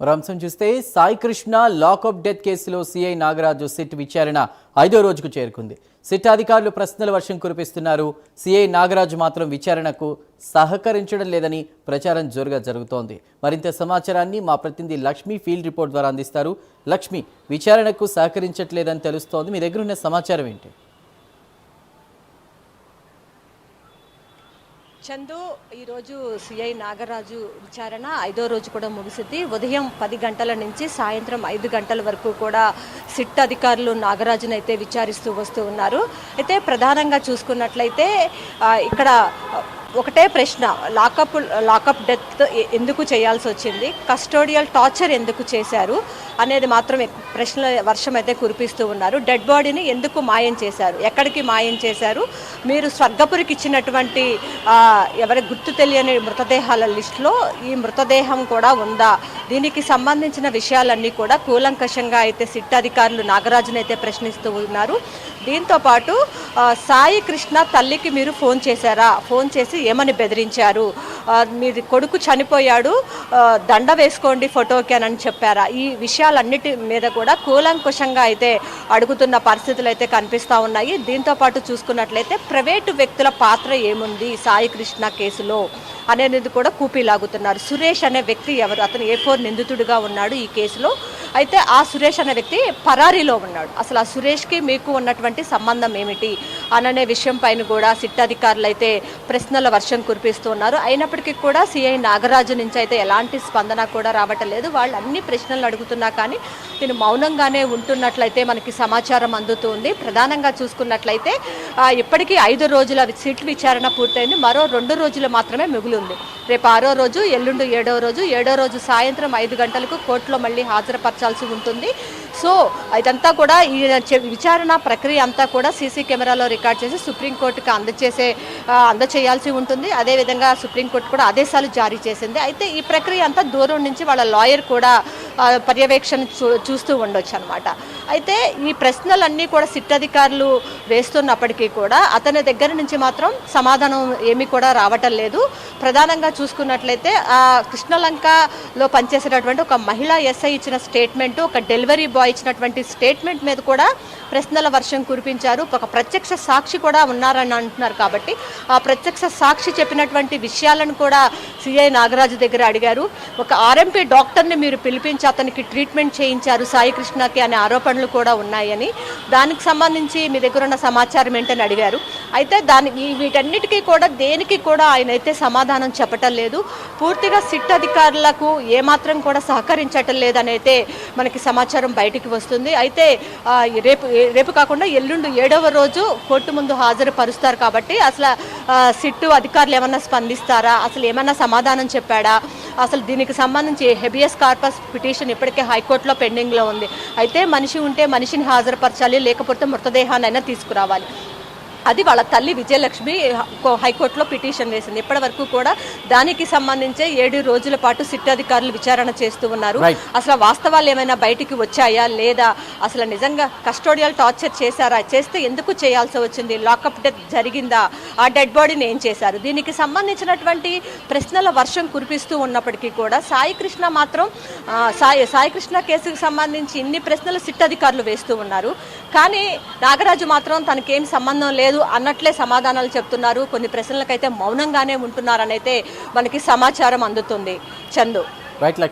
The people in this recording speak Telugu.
మరో అంశం చూస్తే సాయి కృష్ణ లాకప్ డెత్ కేసులో సిఐ నాగరాజు సిట్ విచారణ 5వ రోజుకు చేరుకుంది. సిట్ అధికారులు ప్రశ్నల వర్షం కురిపిస్తున్నారు. సిఐ నాగరాజు మాత్రం విచారణకు సహకరించడం లేదని ప్రచారం జోరుగా జరుగుతోంది. మరింత సమాచారాన్ని మా ప్రతినిధి లక్ష్మి ఫీల్డ్ రిపోర్ట్ ద్వారా అందిస్తారు. లక్ష్మి, విచారణకు సహకరించట్లేదని తెలుస్తోంది. మీ దగ్గర ఉన్న సమాచారం ఏంటి? చందు, ఈరోజు సిఐ నాగరాజు విచారణ 5వ రోజు కూడా ముగిసింది. ఉదయం 10 గంటల నుంచి సాయంత్రం 5 గంటల వరకు కూడా సిట్ అధికారులు నాగరాజును అయితే విచారిస్తూ వస్తూ ఉన్నారు. అయితే ప్రధానంగా చూసుకున్నట్లయితే ఇక్కడ ఒకటే ప్రశ్న, లాకప్ డెత్ ఎందుకు చేయాల్సి వచ్చింది, కస్టోడియల్ టార్చర్ ఎందుకు చేశారు అనేది మాత్రం ప్రశ్నల వర్షం అయితే కురిపిస్తూ ఉన్నారు. డెడ్ బాడీని ఎందుకు మాయం చేశారు, ఎక్కడికి మాయం చేశారు, మీరు స్వర్గపురికి ఇచ్చినటువంటి ఎవరి గుర్తు తెలియని మృతదేహాల లిస్టులో ఈ మృతదేహం కూడా ఉందా, దీనికి సంబంధించిన విషయాలన్నీ కూడా కూలంకషంగా అయితే సిట్ అధికారులు నాగరాజును అయితే ప్రశ్నిస్తూ ఉన్నారు. దీంతోపాటు సాయి కృష్ణ తల్లికి మీరు ఫోన్ చేశారా, ఫోన్ చేసి ఏమని బెదిరించారు, మీరు కొడుకు చనిపోయాడు దండ వేసుకోండి ఫోటోకి అని చెప్పారా, ఈ విషయాలన్నిటి మీద కూడా కూలంకుషంగా అయితే అడుగుతున్న పరిస్థితులు అయితే కనిపిస్తూ ఉన్నాయి. దీంతోపాటు చూసుకున్నట్లయితే ప్రైవేటు వ్యక్తుల పాత్ర ఏముంది సాయి కృష్ణ కేసులో అనేది కూడా కూపీలాగుతున్నారు. సురేష్ అనే వ్యక్తి ఎవరు, అతను A4 నిందితుడిగా ఉన్నాడు ఈ కేసులో. అయితే ఆ సురేష్ అనే వ్యక్తి పరారీలో ఉన్నాడు. అసలు ఆ సురేష్కి మీకు ఉన్నటువంటి సంబంధం ఏమిటి అనే విషయం పైన కూడా సిట్ అధికారులు అయితే ప్రశ్నల వర్షం కురిపిస్తున్నారు. అయినప్పటికీ కూడా సిఐ నాగరాజు నుంచి అయితే ఎలాంటి స్పందన కూడా రావటం లేదు. వాళ్ళు అన్ని ప్రశ్నలు అడుగుతున్నా కానీ నేను మౌనంగానే ఉంటున్నట్లయితే మనకి సమాచారం అందుతుంది. ప్రధానంగా చూసుకున్నట్లయితే ఇప్పటికీ 5 రోజుల సిట్ విచారణ పూర్తయింది. మరో 2 రోజులు మాత్రమే మిగిలి ఉంది. రేపు 6వ రోజు, ఎల్లుండి 7వ రోజు. 7వ రోజు సాయంత్రం 5 గంటలకు కోర్టులో మళ్ళీ హాజరుపరచాల్సి ఉంటుంది. సో ఇదంతా కూడా ఈ విచారణ ప్రక్రియ అంతా కూడా సీసీ కెమెరాలో రికార్డ్ చేసి సుప్రీంకోర్టుకి అందచేయాల్సి ఉంటుంది. అదేవిధంగా సుప్రీంకోర్టు కూడా ఆదేశాలు జారీ చేసింది. అయితే ఈ ప్రక్రియ అంతా దూరం నుంచి వాళ్ళ లాయర్ కూడా పర్యవేక్షణ చూస్తూ ఉండొచ్చు అనమాట. అయితే ఈ ప్రశ్నలన్నీ కూడా సిట్ అధికారులు వేస్తున్నప్పటికీ కూడా అతని దగ్గర నుంచి మాత్రం సమాధానం ఏమీ కూడా రావటం లేదు. ప్రధానంగా చూసుకున్నట్లయితే కృష్ణలంకలో పనిచేసేటటువంటి ఒక మహిళా ఎస్ఐ ఇచ్చిన స్టేట్మెంట్, ఒక డెలివరీ బాయ్ ఇచ్చినటువంటి స్టేట్మెంట్ మీద కూడా ప్రశ్నల వర్షం కురిపించారు. ఒక ప్రత్యక్ష సాక్షి కూడా ఉన్నారని అంటున్నారు. కాబట్టి ఆ ప్రత్యక్ష సాక్షి చెప్పినటువంటి విషయాలను కూడా సిఐ నాగరాజు దగ్గర అడిగారు. ఒక RMP డాక్టర్ని మీరు పిలిపించి అతనికి ట్రీట్మెంట్ చేయించారు సాయి కృష్ణకి అనే ఆరోపణలు కూడా ఉన్నాయని, దానికి సంబంధించి మీ దగ్గర ఉన్న సమాచారం ఏంటని అడిగారు. అయితే వీటన్నిటికీ కూడా దేనికి కూడా ఆయన అయితే సమాధానం చెప్పటం లేదు. పూర్తిగా సిట్ అధికారులకు ఏమాత్రం కూడా సహకరించటం లేదని అయితే మనకి సమాచారం బయటికి వస్తుంది. అయితే రేపు కాకుండా ఎల్లుండి 7వ రోజు కోర్టు ముందు హాజరు పరుస్తారు. కాబట్టి అసలు సిట్ అధికారులు ఏమన్నా స్పందిస్తారా, అసలు ఏమన్నా సమాధానం చెప్పాడా, అసలు దీనికి సంబంధించి హెబియస్ కార్పస్ పిటిషన్ ఇప్పటికే హైకోర్టులో పెండింగ్లో ఉంది. అయితే మనిషి ఉంటే మనిషిని హాజరుపరచాలి, లేకపోతే మృతదేహాన్నైనా తీసుకురావాలి. అది వాళ్ళ తల్లి విజయలక్ష్మి హైకోర్టులో పిటిషన్ వేసింది. ఇప్పటి వరకు కూడా దానికి సంబంధించే 7 రోజుల పాటు సిట్ అధికారులు విచారణ చేస్తూ ఉన్నారు. అసలు వాస్తవాలు ఏమైనా బయటికి వచ్చాయా లేదా, అసలు నిజంగా కస్టోడియల్ టార్చర్ చేశారా, చేస్తే ఎందుకు చేయాల్సి వచ్చింది, లాకప్ డెత్ జరిగిందా, ఆ డెడ్ బాడీని ఏం చేశారు, దీనికి సంబంధించినటువంటి ప్రశ్నల వర్షం కురిపిస్తూ ఉన్నప్పటికీ కూడా సాయి కృష్ణ మాత్రం సాయి కృష్ణ కేసుకు సంబంధించి ఇన్ని ప్రశ్నలు సిట్ అధికారులు వేస్తూ ఉన్నారు. కానీ నాగరాజు మాత్రం తనకేం సంబంధం లేదు అన్నట్లే సమాధానాలు చెప్తున్నారు. కొన్ని ప్రశ్నలకైతే మౌనంగానే ఉంటున్నారనైతే మనకి సమాచారం అందుతుంది. చందు.